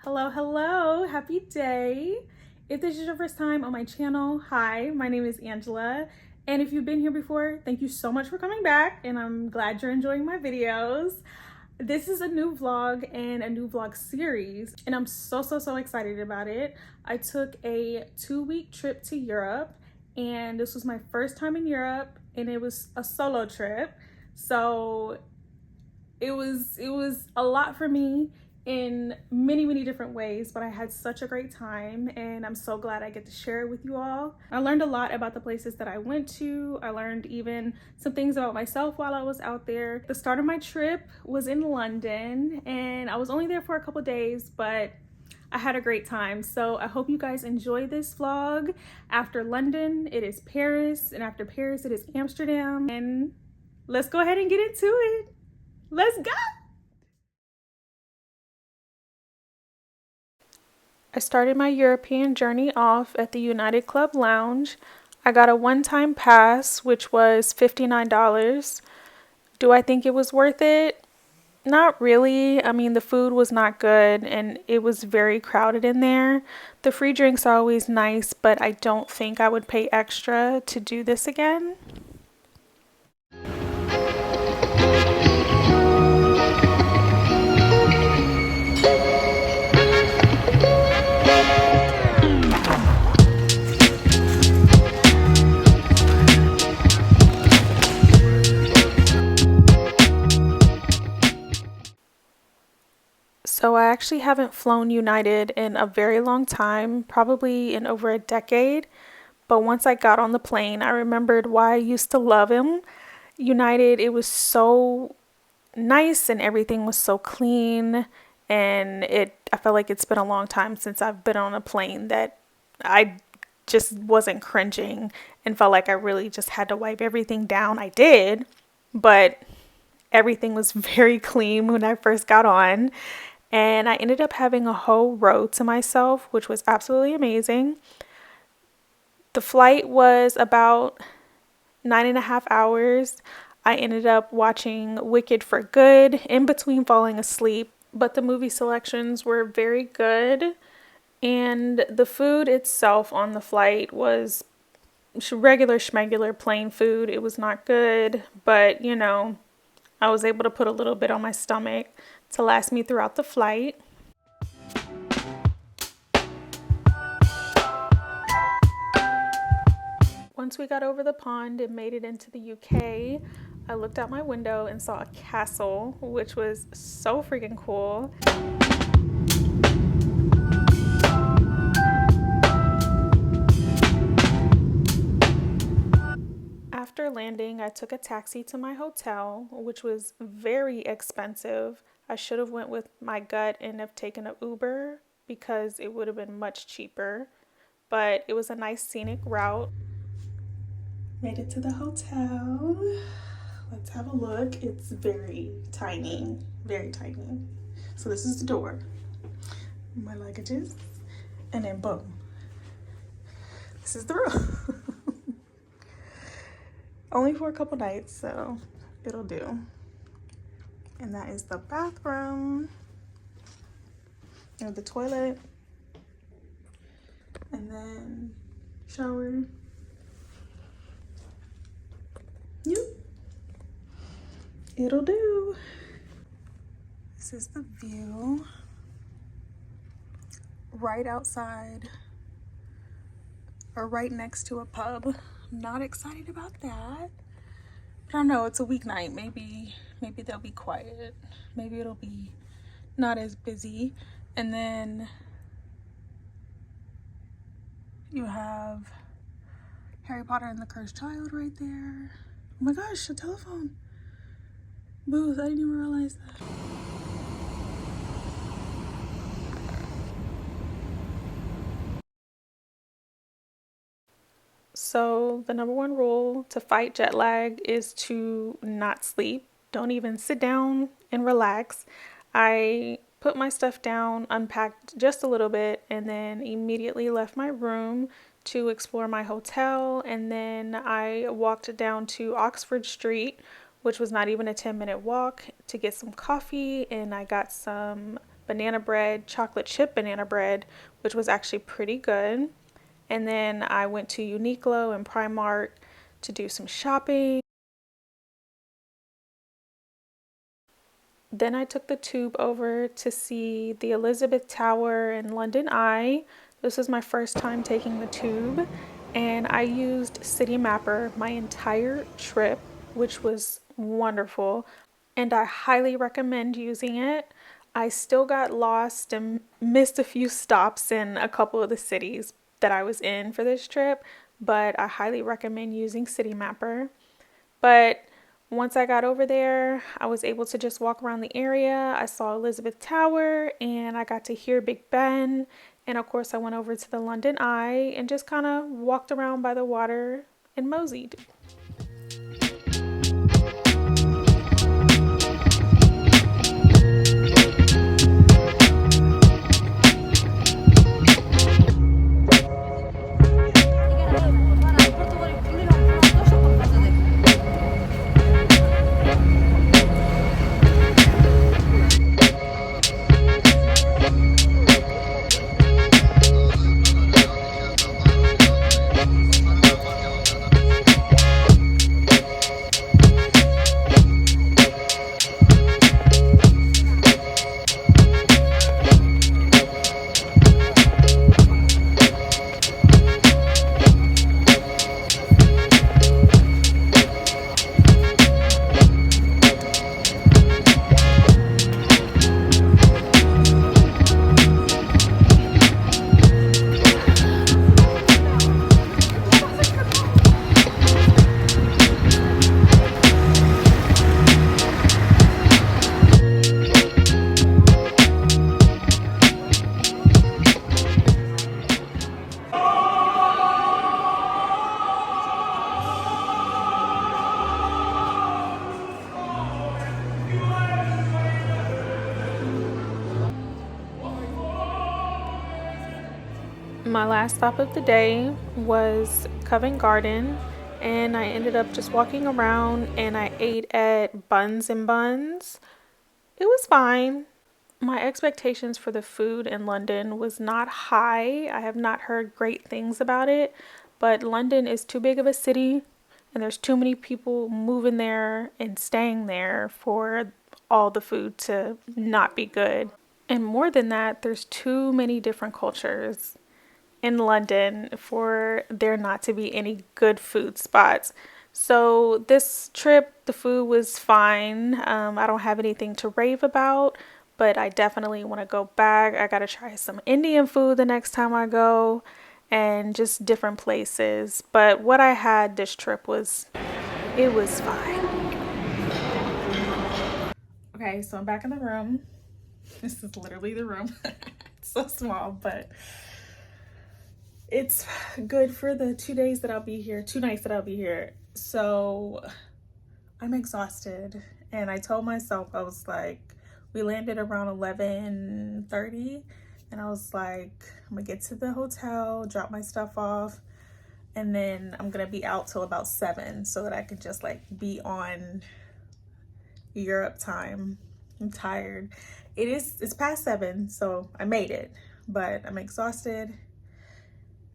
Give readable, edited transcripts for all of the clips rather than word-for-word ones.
Hello, happy day. If this is your first time on my channel, hi, my name is Angela. And if you've been here before, thank you so much for coming back, and I'm glad you're enjoying my videos. This is a new vlog and a new vlog series, and I'm so excited about it. I took a 2-week trip to Europe, and this was my first time in Europe, and it was a solo trip. So it was a lot for me in many different ways, but I had such a great time, and I'm so glad I get to share it with you all. I learned a lot about the places that I went to. I learned even some things about myself while I was out there. The start of my trip was in London, and I was only there for a couple days, but I had a great time. So I hope you guys enjoy this vlog. After London, it is Paris, and after Paris, it is Amsterdam. And let's go ahead and get into it. Let's go! I started my European journey off at the United Club Lounge. I got a one-time pass, which was $59. Do I think it was worth it? Not really. I mean, the food was not good and it was very crowded in there. The free drinks are always nice, but I don't think I would pay extra to do this again. So I actually haven't flown United in a very long time, probably in over a decade. But once I got on the plane, I remembered why I used to love him. United, it was so nice and everything was so clean, and I felt like it's been a long time since I've been on a plane that I just wasn't cringing and felt like I really just had to wipe everything down. I did, but everything was very clean when I first got on. And I ended up having a whole row to myself, which was absolutely amazing. The flight was about 9.5 hours. I ended up watching Wicked for good in between falling asleep, but the movie selections were very good. And the food itself on the flight was regular schmegular plain food. It was not good, but you know, I was able to put a little bit on my stomach to last me throughout the flight. Once we got over the pond and made it into the UK, I looked out my window and saw a castle, which was so freaking cool. After landing, I took a taxi to my hotel, which was very expensive. I should have went with my gut and have taken an Uber because it would have been much cheaper, but it was a nice scenic route. Made it to the hotel. Let's have a look. It's very tiny, very tiny. So this is the door, my luggages, and then boom, this is the room. Only for a couple nights, so it'll do. And that is the bathroom and the toilet, and then shower. Yep, it'll do. This is the view right outside, or right next to a pub. Not excited about that, but I know it's a weeknight. Maybe they'll be quiet. Maybe it'll be not as busy. And then you have Harry Potter and the Cursed Child right there. Oh my gosh, a telephone booth. I didn't even realize that. So the number one rule to fight jet lag is to not sleep. Don't even sit down and relax. I put my stuff down, unpacked just a little bit, and then immediately left my room to explore my hotel. And then I walked down to Oxford Street, which was not even a 10-minute walk, to get some coffee, and I got some banana bread, chocolate chip banana bread, which was actually pretty good. And then I went to Uniqlo and Primark to do some shopping. Then I took the tube over to see the Elizabeth Tower and London Eye. This was my first time taking the tube, and I used CityMapper my entire trip, which was wonderful, and I highly recommend using it. I still got lost and missed a few stops in a couple of the cities that I was in for this trip, but I highly recommend using CityMapper. But once I got over there, I was able to just walk around the area. I saw Elizabeth Tower and I got to hear Big Ben. And of course, I went over to the London Eye and just kind of walked around by the water and moseyed. My last stop of the day was Covent Garden, and I ended up just walking around and I ate at Buns and Buns. It was fine. My expectations for the food in London was not high. I have not heard great things about it, but London is too big of a city and there's too many people moving there and staying there for all the food to not be good. And more than that, there's too many different cultures in London for there not to be any good food spots. So this trip, the food was fine. I don't have anything to rave about, but I definitely want to go back. I gotta try some Indian food the next time I go and just different places. But what I had this trip was, it was fine. Okay, so I'm back in the room. This is literally the room. It's so small, but it's good for the 2 days that I'll be here, 2 nights that I'll be here. So I'm exhausted. And I told myself, I was like, we landed around 11:30. And I was like, I'm gonna get to the hotel, drop my stuff off. And then I'm gonna be out till about 7 so that I can just like be on Europe time. I'm tired. It's past 7, so I made it, but I'm exhausted.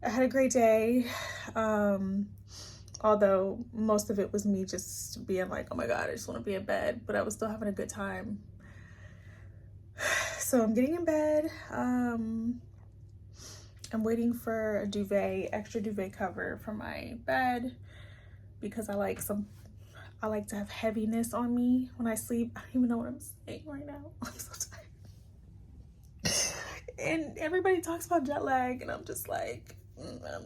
I had a great day, although most of it was me just being like, oh my God, I just want to be in bed, but I was still having a good time. So I'm getting in bed. I'm waiting for a duvet, extra duvet cover for my bed because I like to have heaviness on me when I sleep. I don't even know what I'm saying right now. I'm so tired. And everybody talks about jet lag and I'm just like,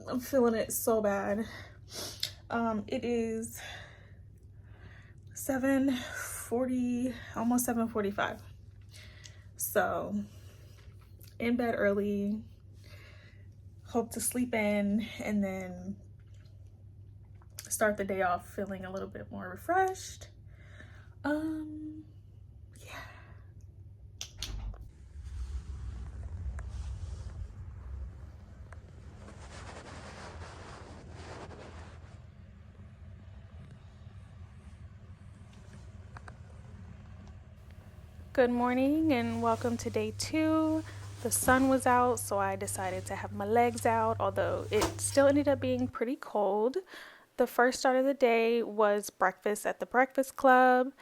I'm feeling it so bad. It is 7:40, almost 7:45. So in bed early, hope to sleep in and then start the day off feeling a little bit more refreshed. Yeah. Good morning and welcome to day 2. The sun was out, so I decided to have my legs out, although it still ended up being pretty cold. The first start of the day was breakfast at the Breakfast Club.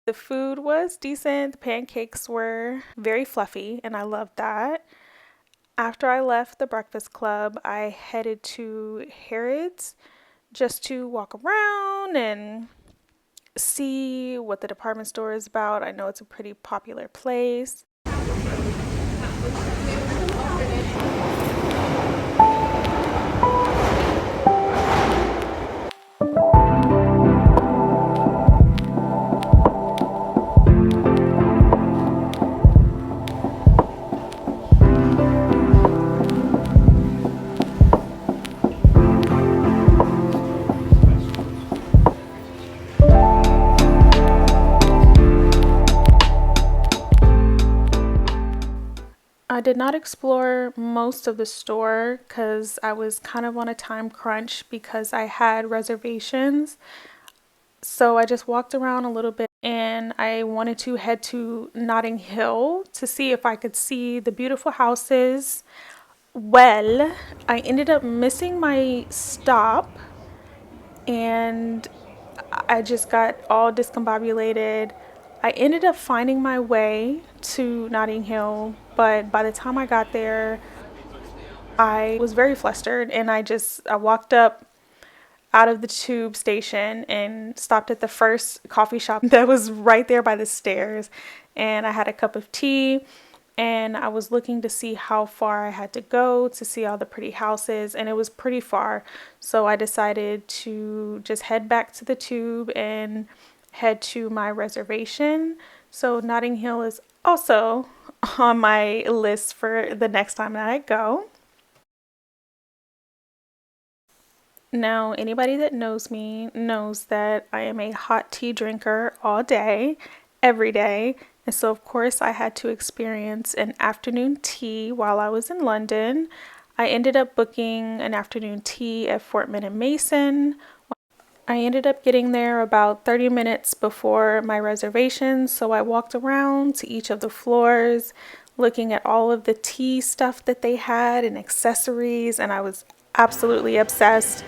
The food was decent. The pancakes were very fluffy, and I loved that. After I left the Breakfast Club, I headed to Harrods just to walk around and see what the department store is about. I know it's a pretty popular place. I did not explore most of the store because I was kind of on a time crunch because I had reservations. So I just walked around a little bit and I wanted to head to Notting Hill to see if I could see the beautiful houses. Well, I ended up missing my stop and I just got all discombobulated. I ended up finding my way to Notting Hill, but by the time I got there, I was very flustered and I walked up out of the tube station and stopped at the first coffee shop that was right there by the stairs. And I had a cup of tea and I was looking to see how far I had to go to see all the pretty houses, and it was pretty far. So I decided to just head back to the tube and head to my reservation. So Notting Hill is also on my list for the next time that I go. Now, anybody that knows me knows that I am a hot tea drinker all day, every day. And so, of course, I had to experience an afternoon tea while I was in London. I ended up booking an afternoon tea at Fortnum and Mason. I ended up getting there about 30 minutes before my reservation, so I walked around to each of the floors looking at all of the tea stuff that they had and accessories, and I was absolutely obsessed.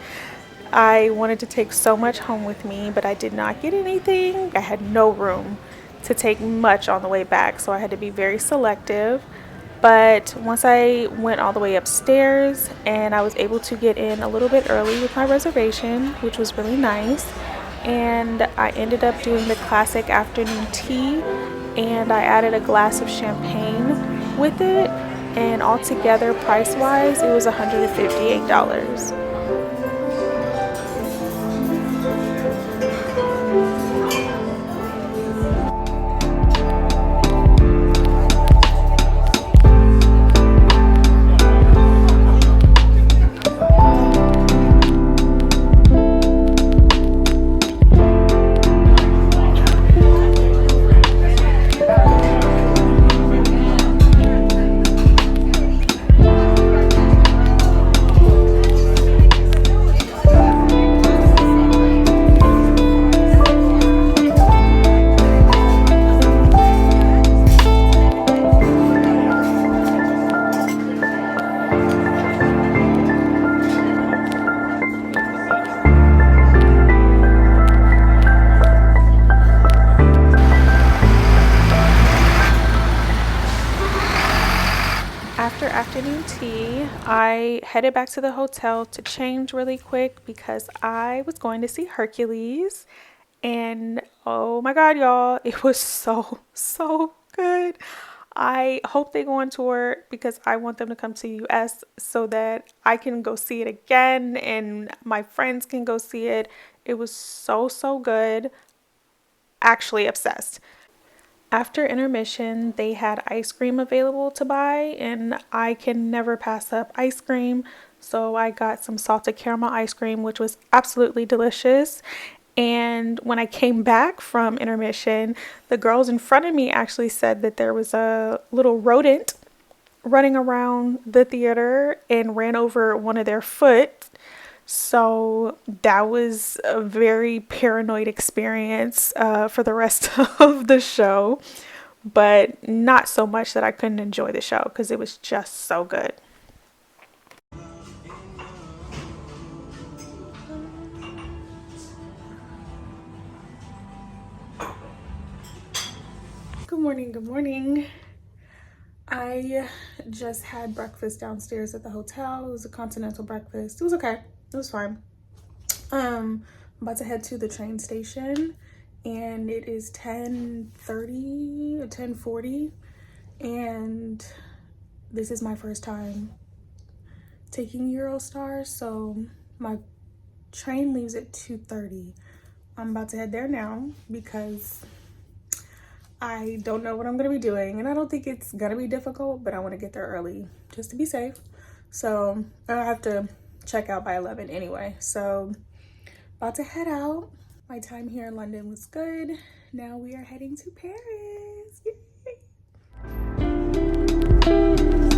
I wanted to take so much home with me, but I did not get anything. I had no room to take much on the way back, so I had to be very selective. But once I went all the way upstairs and I was able to get in a little bit early with my reservation, which was really nice. And I ended up doing the classic afternoon tea and I added a glass of champagne with it. And altogether, price-wise, it was $158. After afternoon tea, I headed back to the hotel to change really quick because I was going to see Hercules. And oh my God, y'all, it was so good. I hope they go on tour because I want them to come to US so that I can go see it again and my friends can go see it. It was so good. Actually obsessed. After intermission, they had ice cream available to buy, and I can never pass up ice cream. So I got some salted caramel ice cream, which was absolutely delicious. And when I came back from intermission, the girls in front of me actually said that there was a little rodent running around the theater and ran over one of their foot. So that was a very paranoid experience for the rest of the show. but not so much that I couldn't enjoy the show because it was just so good. Good morning, good morning. I just had breakfast downstairs at the hotel. It was a continental breakfast. It was okay. It was fine. I'm about to head to the train station and it is 10:30 or 10:40, and this is my first time taking Eurostar, so my train leaves at 2:30. I'm about to head there now because I don't know what I'm gonna be doing, and I don't think it's gonna be difficult, but I want to get there early just to be safe. So I have to check out by 11 anyway. So about to head out. My time here in London was good. Now we are heading to Paris. Yay!